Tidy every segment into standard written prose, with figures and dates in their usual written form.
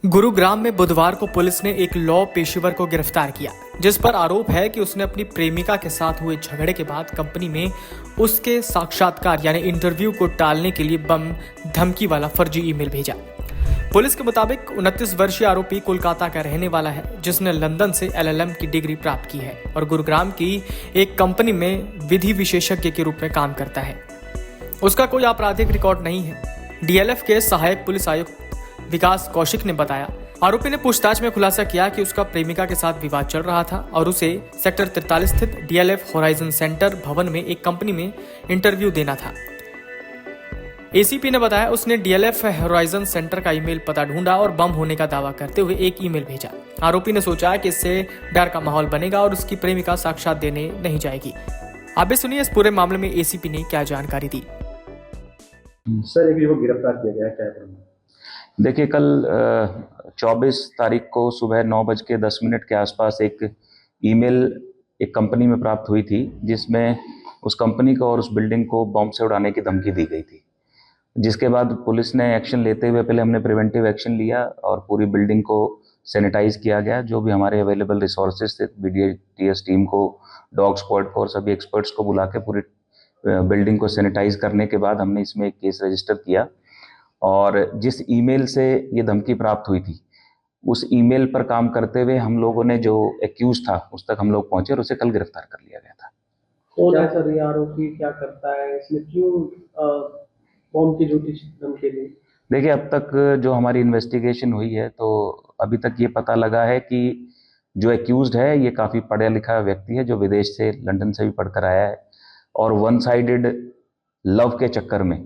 गुरुग्राम में बुधवार को पुलिस ने एक लॉ पेशेवर को गिरफ्तार किया, जिस पर आरोप है कि उसने अपनी प्रेमिका के साथ हुए झगड़े के बाद कंपनी में उसके साक्षात्कार यानी इंटरव्यू को टालने के लिए बम धमकी वाला फर्जी ईमेल भेजा। पुलिस के मुताबिक 29 वर्षीय आरोपी कोलकाता का रहने वाला है, जिसने लंदन से LLM की डिग्री प्राप्त की है और गुरुग्राम की एक कंपनी में विधि विशेषज्ञ के रूप में काम करता है। उसका कोई आपराधिक रिकॉर्ड नहीं है। DLF के सहायक पुलिस आयुक्त विकास कौशिक ने बताया, आरोपी ने पूछताछ में खुलासा किया कि उसका प्रेमिका के साथ विवाद चल रहा था और उसे सेक्टर 43 स्थित DLF होराइजन सेंटर भवन में एक कंपनी में इंटरव्यू देना था। ACP ने बताया, उसने DLF होराइजन सेंटर का ईमेल पता ढूंढा और बम होने का दावा करते हुए एक ईमेल भेजा। आरोपी ने सोचा कि इससे डर का माहौल बनेगा और उसकी प्रेमिका साक्षात देने नहीं जाएगी। आप भी सुनिए इस पूरे मामले में ACP ने क्या जानकारी दी। सर, एक युवक गिरफ्तार किया गया है, क्या है? देखिए, कल 24 तारीख को सुबह 9:10 के आसपास एक ईमेल एक कंपनी में प्राप्त हुई थी, जिसमें उस कंपनी को और उस बिल्डिंग को बॉम्ब से उड़ाने की धमकी दी गई थी। जिसके बाद पुलिस ने एक्शन लेते हुए पहले हमने प्रिवेंटिव एक्शन लिया और पूरी बिल्डिंग को सैनिटाइज किया गया। जो भी हमारे अवेलेबल रिसोर्सेज थे, BDTS टीम को, डॉग स्क्वाड को और सभी एक्सपर्ट्स को बुला के पूरी बिल्डिंग को सैनिटाइज करने के बाद हमने इसमें एक केस रजिस्टर किया। और जिस ईमेल से ये धमकी प्राप्त हुई थी, उस ईमेल पर काम करते हुए हम लोगों ने जो एक्यूज था उस तक हम लोग पहुंचे और उसे कल गिरफ्तार कर लिया गया था। कौन है सर ये आरोपी, क्या करता है, इसने क्यों बॉम्ब की झूठी धमकी दी? देखिए, अब तक जो हमारी इन्वेस्टिगेशन हुई है तो अभी तक ये पता लगा है कि जो एक्यूज्ड है ये काफ़ी पढ़ा लिखा व्यक्ति है, जो विदेश से, लंदन से भी पढ़कर आया है और वन साइडेड लव के चक्कर में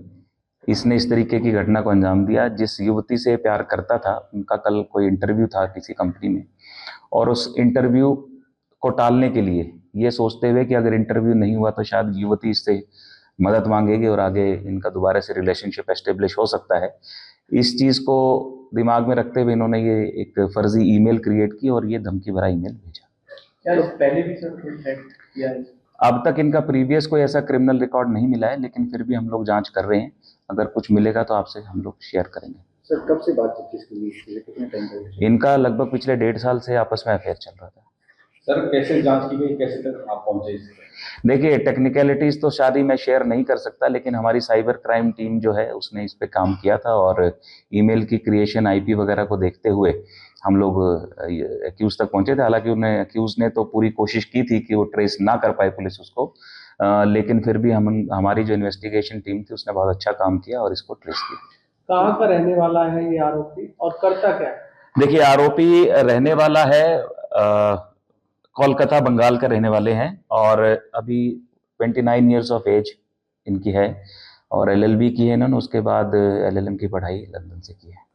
इसने इस तरीके की घटना को अंजाम दिया। जिस युवती से प्यार करता था, उनका कल कोई इंटरव्यू था किसी कंपनी में और उस इंटरव्यू को टालने के लिए ये सोचते हुए कि अगर इंटरव्यू नहीं हुआ तो शायद युवती इससे मदद मांगेगी और आगे इनका दोबारा से रिलेशनशिप एस्टेब्लिश हो सकता है, इस चीज़ को दिमाग में रखते हुए इन्होंने ये एक फर्जी ईमेल क्रिएट की और ये धमकी भरा ईमेल भेजा। क्या इस पहले भी सर कोई थ्रेट किया है? अब तक इनका प्रीवियस कोई ऐसा क्रिमिनल रिकॉर्ड नहीं मिला है, लेकिन फिर भी हम लोग जांच कर रहे हैं। अगर कुछ मिलेगा तो आपसे हम लोग शेयर करेंगे। सर, कब से बातचीत इसकी हुई, कितने टाइम तक? इनका लगभग पिछले 1.5 साल से आपस में अफेयर चल रहा था। सर, कैसे जांच की गई, कैसे तक आप पहुंचे? देखिए, टेक्निकलिटीज तो शायद मैं शेयर नहीं कर सकता, लेकिन हमारी साइबर क्राइम टीम जो है उसने इस पे काम किया था और ईमेल की क्रिएशन, IP वगैरह को देखते हुए हम लोग एक्यूज तक पहुंचे थे। हालांकि उन्हें एक्यूज ने तो पूरी कोशिश की थी कि वो ट्रेस ना कर पाए पुलिस उसको, लेकिन फिर भी हमारी जो इन्वेस्टिगेशन टीम थी उसने बहुत अच्छा काम किया और इसको ट्रेस किया। कहाँ का रहने वाला है ये आरोपी और करता क्या है? देखिए, आरोपी रहने वाला है कोलकाता, बंगाल का रहने वाले हैं और अभी 29 ईयर्स ऑफ एज इनकी है और LLB की है इन्होंने, उसके बाद LLM की पढ़ाई लंदन से की है।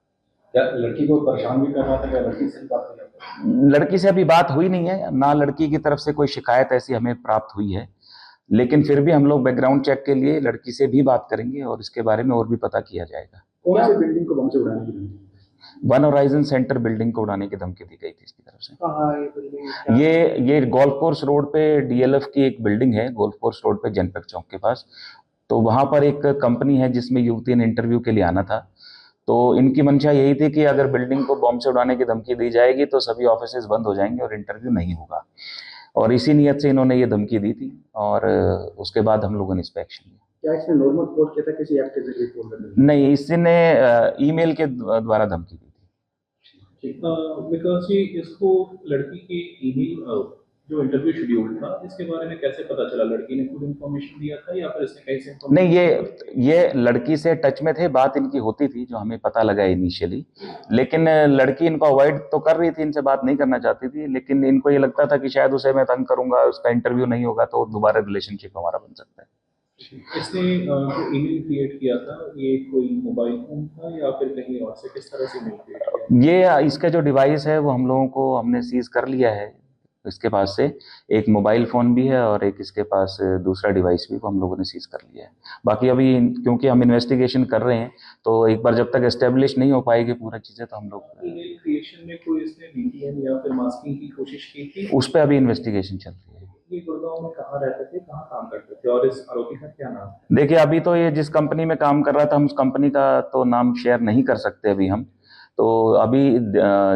क्या लड़की को परेशान भी कर रहा था? क्या लड़की से बात कर रहा था? लड़की से अभी बात हुई नहीं है, ना लड़की की तरफ से कोई शिकायत ऐसी हमें प्राप्त हुई है, लेकिन फिर भी हम लोग बैकग्राउंड चेक के लिए लड़की से भी बात करेंगे और इसके बारे में और भी पता किया जाएगा। कौन सी बिल्डिंग को बम से उड़ाने की धमकी? वन होराइजन सेंटर बिल्डिंग को उड़ाने की धमकी दी गई थी इसकी तरफ से। कहाँ है ये बिल्डिंग? ये गोल्फ कोर्स रोड पे DLF की एक बिल्डिंग है, गोल्फ कोर्स रोड पे जनपद चौक के पास। तो वहां पर एक कंपनी है जिसमें युवती ने इंटरव्यू के लिए आना था। तो इनकी मंशा यही थी कि अगर बिल्डिंग को बॉम्ब से उड़ाने की धमकी दी जाएगी तो सभी ऑफिसेज बंद हो जाएंगे और इंटरव्यू नहीं होगा, और इसी नियत से इन्होंने ये धमकी दी थी और उसके बाद हम लोगों ने इस पर एक्शन लिया। क्या इसने नॉर्मल कोड किया था, किसी एक्ट के जरिए कोड कर? नहीं, इसने ईमेल के द्वारा धमकी दी थी। विकास जी, इसको लड़की के ईमेल जो इंटरव्यू शेड्यूल था इसके बारे में कैसे पता चला? लड़की ने खुद इन्फॉर्मेशन दिया था या फिर इसने कहीं से इन्फॉर्मेशन? नहीं, ये लड़की से टच में थे, बात इनकी होती थी जो हमें पता लगा इनिशियली, लेकिन लड़की इनको अवॉइड तो कर रही थी, इनसे बात नहीं करना चाहती थी, लेकिन इनको ये लगता था कि शायद उसे मैं तंग करूंगा, उसका इंटरव्यू नहीं होगा तो दोबारा रिलेशनशिप हमारा बन सकता है। इसने जो ईमेल क्रिएट किया था ये कोई मोबाइल फोन था या फिर कहीं और से, किस तरह से ईमेल क्रिएट किया? ये इसका जो डिवाइस है वो हम लोगों को हमने सीज कर लिया है। इसके पास से एक मोबाइल फोन भी है और एक इसके पास दूसरा डिवाइस भी, वो हम लोगों ने सीज कर लिया है। बाकी अभी क्योंकि हम इन्वेस्टिगेशन कर रहे हैं तो एक बार जब तक एस्टेब्लिश नहीं हो पाएगी पूरा चीजें तो हम लोग ईमेल क्रिएशन में कोई इसने VPN या फिर मास्किंग की कोशिश की थी? उस पर अभी इन्वेस्टिगेशन चल रही है। ये गुड़गांव में कहाँ रहते थे, कहाँ काम करते थे और इस आरोपी का क्या नाम है? देखिए, अभी तो ये जिस कंपनी में काम कर रहा था हम उस कंपनी का तो नाम शेयर नहीं कर सकते अभी हम, तो अभी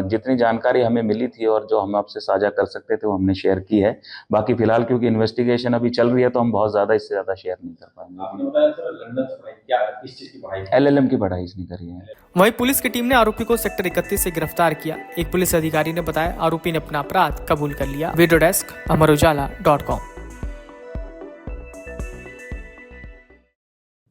जितनी जानकारी हमें मिली थी और जो हम आपसे साझा कर सकते थे वो हमने शेयर की है। बाकी फिलहाल क्योंकि इन्वेस्टिगेशन अभी चल रही है तो हम बहुत ज़्यादा इससे ज़्यादा शेयर नहीं कर पाएंगे। आपने बताया सर लंदन से पढ़ाई क्या किस चीज़ की पढ़ाई? LLM की पढ़ाई इसने करी है। वहीं पुलिस की टीम ने आरोपी को सेक्टर 31 से गिरफ्तार किया। एक पुलिस अधिकारी ने बताया आरोपी ने अपना अपराध कबूल कर लिया। Video desk Amar Ujala dot com.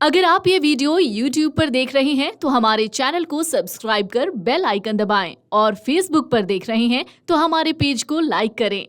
अगर आप ये वीडियो YouTube पर देख रहे हैं तो हमारे चैनल को सब्सक्राइब कर बेल आइकन दबाएं और Facebook पर देख रहे हैं तो हमारे पेज को लाइक करें।